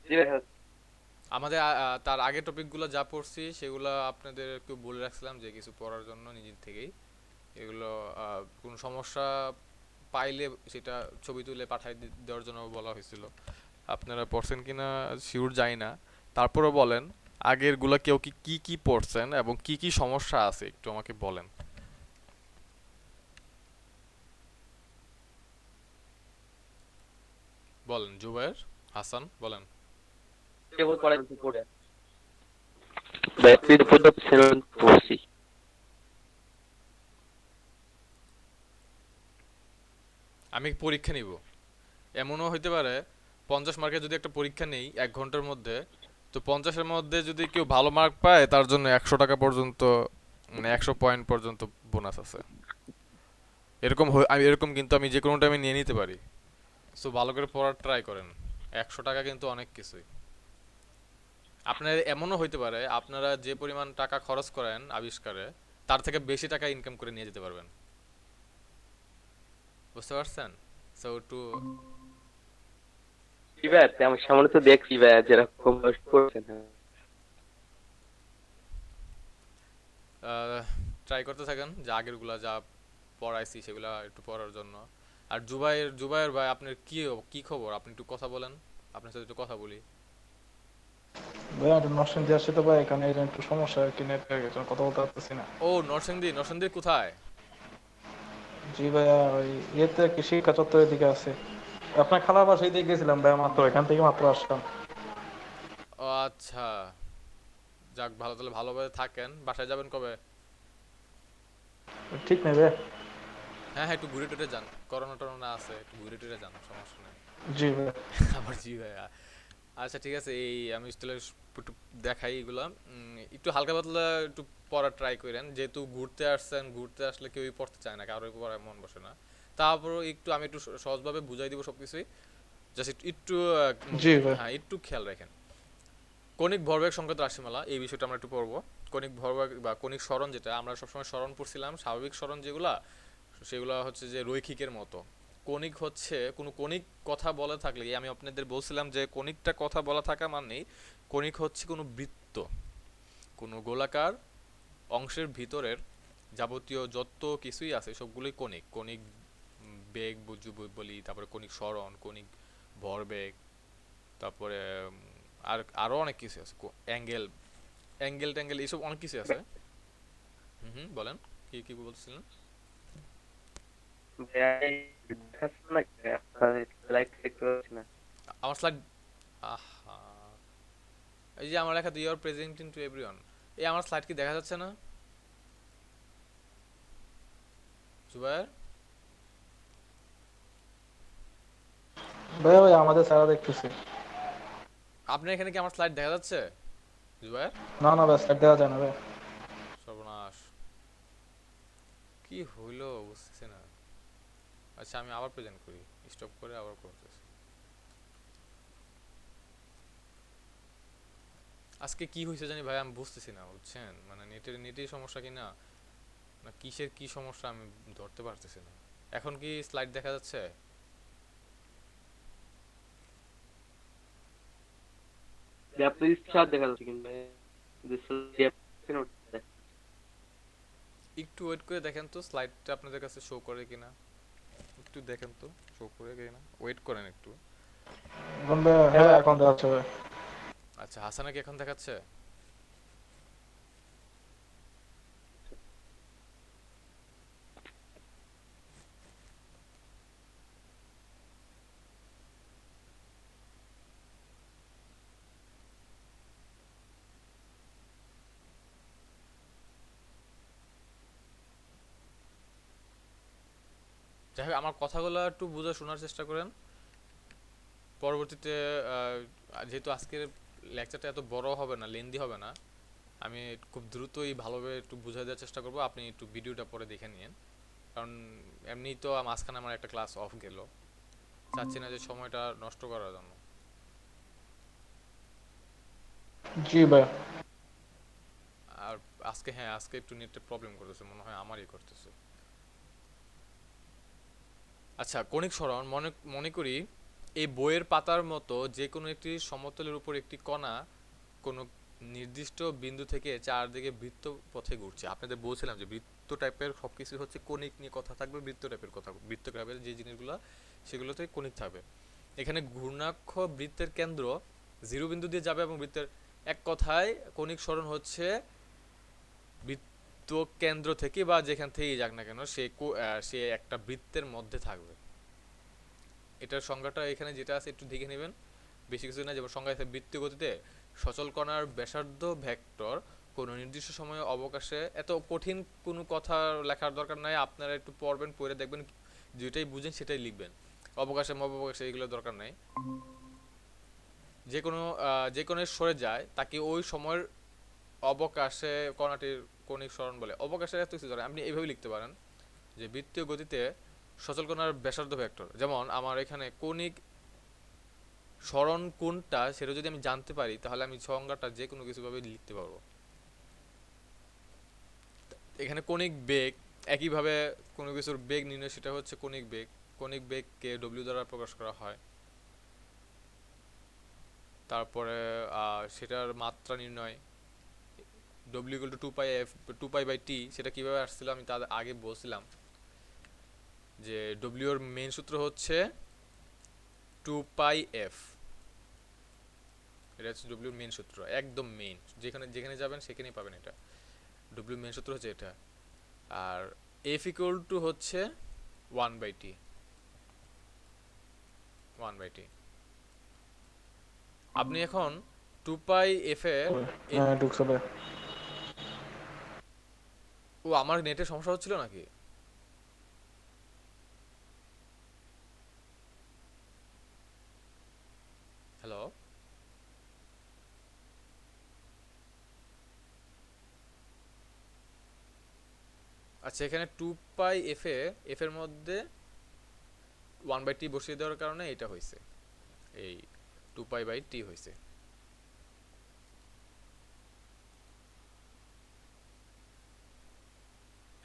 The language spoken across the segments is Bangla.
জি ভাই হ্যাঁ। আমাদের তার আগের টপিকগুলো যা পড়ছি সেগুলো আপনাদের একটু বলে রাখছিলাম যে কিছু পড়ার জন্য নিজের থেকেই এগুলো কোনো সমস্যা পাইলে সেটা ছবি তুলে পাঠিয়ে দেওয়ার জন্য বলা হয়েছিল। আপনারা পড়ছেন কিনা শিওর জানি না, তারপরে বলেন আগের গুলা কেউ কি কি কি পড়ছেন এবং কি কি সমস্যা আছে একটু আমাকে বলেন। বলেন জুবায়ের, হাসান বলেন। কেবল পড়াই বলছে পড়ে। ভাই আপনি তো পর্যাপ্ত সিলেবাস পড়ছি। আমি পরীক্ষা নিব, এমনও হইতে পারে 50 মার্কের যদি একটা পরীক্ষা নেই 1 ঘন্টার মধ্যে, তো 50-এর মধ্যে যদি কেউ ভালো মার্ক পায় তার জন্য 100 টাকা পর্যন্ত, মানে 100 পয়েন্ট পর্যন্ত বোনাস আছে। এরকম এরকম কিন্তু আমি যে কোনো টাইমে নিয়ে নিতে পারি। সো ভালো করে পড়ার ট্রাই করেন। 100 টাকা কিন্তু অনেক কিছুই। আপনার এমনও হইতে পারে আপনারা যে পরিমাণ টাকা খরচ করেন আবিষ্কারে তার থেকে বেশি টাকা ইনকাম করে নিয়ে যেতে পারবেন। বুঝতে পারছেন? সো একটু জি ভাই আমার সামনে তো দেখছি ভাই যেরকম করছেন হ্যাঁ। ট্রাই করতে থাকেন যে আগেরগুলা যা পড়াইছি সেগুলা একটু পড়ার জন্য। আর জুবাইর ভাই আপনার কি কি খবর, আপনি একটু কথা বলেন, আপনার সাথে একটু কথা বলি। ভাইয়া একটু নরসিংদী আসছে তো ভাই, এখানে এর একটু সমস্যা আর কি, নেটওয়ার্ক এর জন্য কথা বলতে পারতেছি না। ও নরসিংদী কোথায়? জি ভাইয়া ওই ইয়েতে আর কি শিক্ষা চত্বরের দিকে আছে। আপনার খালার বাসায় দিয়ে গেছিলাম ভাইয়া, মাত্র এখান থেকে মাত্র আসলাম। ও আচ্ছা, যাক ভালো, তাহলে ভালোভাবে থাকেন। বাসায় যাবেন কবে? ঠিক নেই ভাইয়া। হ্যাঁ হ্যাঁ, একটু ঘুরে টুরে যান, করোনা টরোনা আছে, একটু ঘুরে টুরে যান, সমস্যা নেই। জি ভাইয়া। আমার জি ভাইয়া। আচ্ছা ঠিক আছে, এই আমি স্টিল একটু দেখাই এগুলা। একটু হালকা পাতলা একটু পড়ার ট্রাই করেন, যেহেতু ঘুরতে আসছেন, ঘুরতে আসলে কেউই পড়তে চায় না, কারোর পড়ায় মন বসে না। তারপরও একটু আমি একটু সহজভাবে বুঝাই দিব সবকিছুই। জাস্ট একটু একটু, জি ভাই। হ্যাঁ একটু খেয়াল রাখেন। কণিক ভরবেগ সংক্রান্ত রাশিমালা এই বিষয়টা আমরা একটু পড়বো। কণিক ভরবেগ বা কণিক সরণ, যেটা আমরা সবসময় সরণ পড়ছিলাম, স্বাভাবিক সরণ যেগুলা সেগুলো হচ্ছে যে রৈখিকের মতো। কণিক হচ্ছে কোনো কণিক কথা বলা থাকলে, আমি আপনাদের বলছিলাম যে কণিকটা কথা বলা থাকা মানেই কণিক হচ্ছে কোনো বৃত্ত, কোনো গোলাকার অংশের ভিতরের যাবতীয় যত কিছুই আছে সবগুলোই কণিক। কণিক বেগ বলি, তারপরে কণিক সরণ, কণিক ভরবেগ, তারপরে আর আরো অনেক কিছু আছে, অ্যাঙ্গেল অ্যাঙ্গেল ট্যাঙ্গেল এইসব অনেক কিছু আছে। হুম হুম, বলেন কি কি বলছিলেন? ভাইয়া এই দেখাচ্ছে না কি ভাইয়া? আপনার লাইট দেখতে পাচ্ছি না। আমার স্লাইড, আহা, এই যে আমার লেখা you are presenting to everyone, এই আমার স্লাইড কি দেখা যাচ্ছে না জুবায়ের? ভাইয়া ওই আমাদের স্যারা দেখতেছে। আপনার এখানে কি আমার স্লাইড দেখা যাচ্ছে জুবায়ের? না না ভাই, স্যার দেওয়া যায় না ভাই। সর্বনাশ, কি হইলো বুঝতেছি না। আচ্ছা আমি আবার প্রেজেন্ট করি, স্টপ করে আবার করতেছি। আজকে কি হয়েছে জানি ভাই, আমি বুঝতেছি না, বুঝছেন, মানে নেটের সমস্যা কি না, না কিসের কি সমস্যা আমি ধরতে পারতেছি না। এখন কি স্লাইড দেখা যাচ্ছে? যে আপনার ইচ্ছা দেখা যাচ্ছে কিন্তু ভাই, যে নোট একটু ওয়েট করে দেখেন তো স্লাইডটা আপনাদের কাছে শো করে কিনা, একটু দেখেন তো শো করে কিনা, ওয়েট করেন একটু। এখন ভাইয়া হ্যাঁ হ্যাঁ ভাই এখন দেওয়া ভাই। আচ্ছা হাসানা কি এখন দেখাচ্ছে? যাই হোক, আমার কথাগুলো একটু বুঝে শোনার চেষ্টা করেন। পরবর্তীতে যেহেতু আজকের লেকচারটা এত বড় হবে না, লেন্দি হবে না, আমি খুব দ্রুতই ভালোভাবে একটু বুঝাই দেওয়ার চেষ্টা করবো, আপনি একটু ভিডিওটা পরে দেখে নিন। কারণ এমনিই তো মাঝখানে আমার একটা ক্লাস অফ গেল, চাচ্ছি না যে সময়টা নষ্ট করার জন্য। জি ভাইয়া। আর আজকে, হ্যাঁ আজকে একটু নেটের প্রবলেম করতেছে, মনে হয় আমারই করতেছে। আচ্ছা কণিক সরণ মনে মনে করি এই বইয়ের পাতার মতো যে কোনো একটি সমতলের উপর একটি কণা কোনো নির্দিষ্ট বিন্দু থেকে চারদিকে বৃত্ত পথে ঘুরছে। আপনাদের বলছিলাম যে বৃত্ত টাইপের সবকিছু হচ্ছে কণিক নিয়ে কথা থাকবে, বৃত্ত টাইপের কথা, বৃত্ত টাইপের যে জিনিসগুলো সেগুলোতে কণিক থাকবে। এখানে ঘূর্ণাক্ষ বৃত্তের কেন্দ্র জিরো বিন্দু দিয়ে যাবে এবং বৃত্তের এক কথায় কণিক সরণ হচ্ছে বৃত্ত কেন্দ্র থেকে বা যেখান থেকেই যাক না কেন সে একটা বৃত্তের মধ্যে থাকবে। এটার সংজ্ঞাটা এখানে যেটা আছে একটু দেখে নেবেন, বেশি কিছু না। যেমন সংজ্ঞা আছে বৃত্তীয় গতিতে সচল কণার ব্যাসার্ধ ভেক্টর কোনো নির্দিষ্ট সময়ে অবকাশে, এত কঠিন কোনো কথা লেখার দরকার নাই, আপনারা একটু পড়বেন, পড়ে দেখবেন, যেটাই বুঝেন সেটাই লিখবেন। অবকাশে অবকাশে এগুলো দরকার নাই। যে কোনো সরে যায় তাকে ওই সময়ের অবকাশে কণাটির কণিক সরণ বলে। অবকাশের এত কিছু দরকার, আপনি এইভাবে লিখতে পারেন যে বৃত্তীয় গতিতে সচল কণার ব্যাসার্ধ ভেক্টর। যেমন আমার এখানে কণিক সরণ কোনটা সেটা যদি আমি জানতে পারি তাহলে আমি সংজ্ঞাটা যে কোনো কিছু ভাবে লিখতে পারবো। এখানে কণিক বেগ, একইভাবে কোনো কিছুর বেগ নির্ণয়, সেটা হচ্ছে কণিক বেগ। কণিক বেগকে ডব্লিউ দ্বারা প্রকাশ করা হয়। তারপরে সেটার মাত্রা নির্ণয়, ডব্লিউ ইকুয়াল টু 2π/t, সেটা কিভাবে আসছিল আমি তার আগে বলছিলাম যে ডব্লিউ এর মেইন সূত্র হচ্ছে 2πf। এটা হচ্ছে ডব্লিউ মেইন সূত্র, একদম মেইন, যেখানে যেখানে যাবেন সেখানেই পাবেন এটা। ডব্লিউ মেইন সূত্র হচ্ছে এটা। আর f ইকুয়াল টু হচ্ছে 1/t। আপনি এখন 2πf এ হ্যাঁ ঢুকছে ভাই। ও আমার নেটের সমস্যা হচ্ছিল নাকি? হ্যালো, আচ্ছা, এখানে 2πf এ f এর মধ্যে 1/t বসিয়ে দেওয়ার কারণে এটা হয়েছে, এই 2π/t হয়েছে।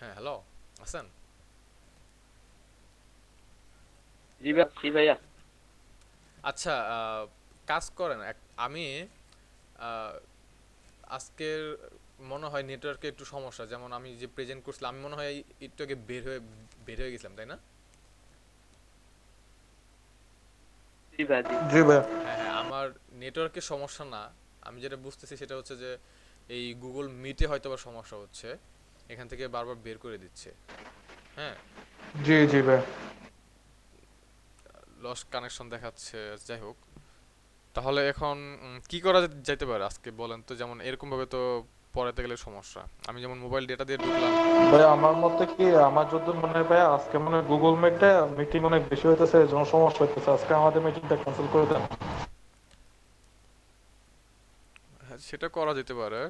হ্যাঁ, হ্যালো, আছেন? জি ভাইয়া। আচ্ছা, কাজ করেন, আমি আজকের মনে হয় নেটওয়ার্কে একটু সমস্যা। যেমন আমি যে প্রেজেন্ট করছিলাম, আমি মনে হয় একটু আগে বের হয়ে গেছিলাম, তাই না? জি ভাই। জি ভাই। হ্যাঁ হ্যাঁ, আমার নেটওয়ার্কের সমস্যা না। আমি যেটা বুঝতেছি সেটা হচ্ছে যে এই গুগল মিটে হয়তো বা সমস্যা হচ্ছে, এখান থেকে বারবার বের করে দিচ্ছে। হ্যাঁ, জি জি ভাই। লস কানেকশন দেখাচ্ছে। যাই হোক, তাহলে এখন কি করা যাইতে পারে আজকে বলেন তো? যেমন এরকম ভাবে তো পড়াতে গেলে সমস্যা। আমি যেমন মোবাইল ডেটা দিয়ে ঢুকলাম। ভাই আমার মতে কি, আমার যত মনে হয় ভাই আজকে মনে হয় গুগল মিটে মিটিং অনেক বেশি হইতেছে, এজন্য সমস্যা হইতেছে। আজকে আমাদের মিটিংটা ক্যান্সেল করে দেন। হ্যাঁ, সেটা করা যেতে পারে।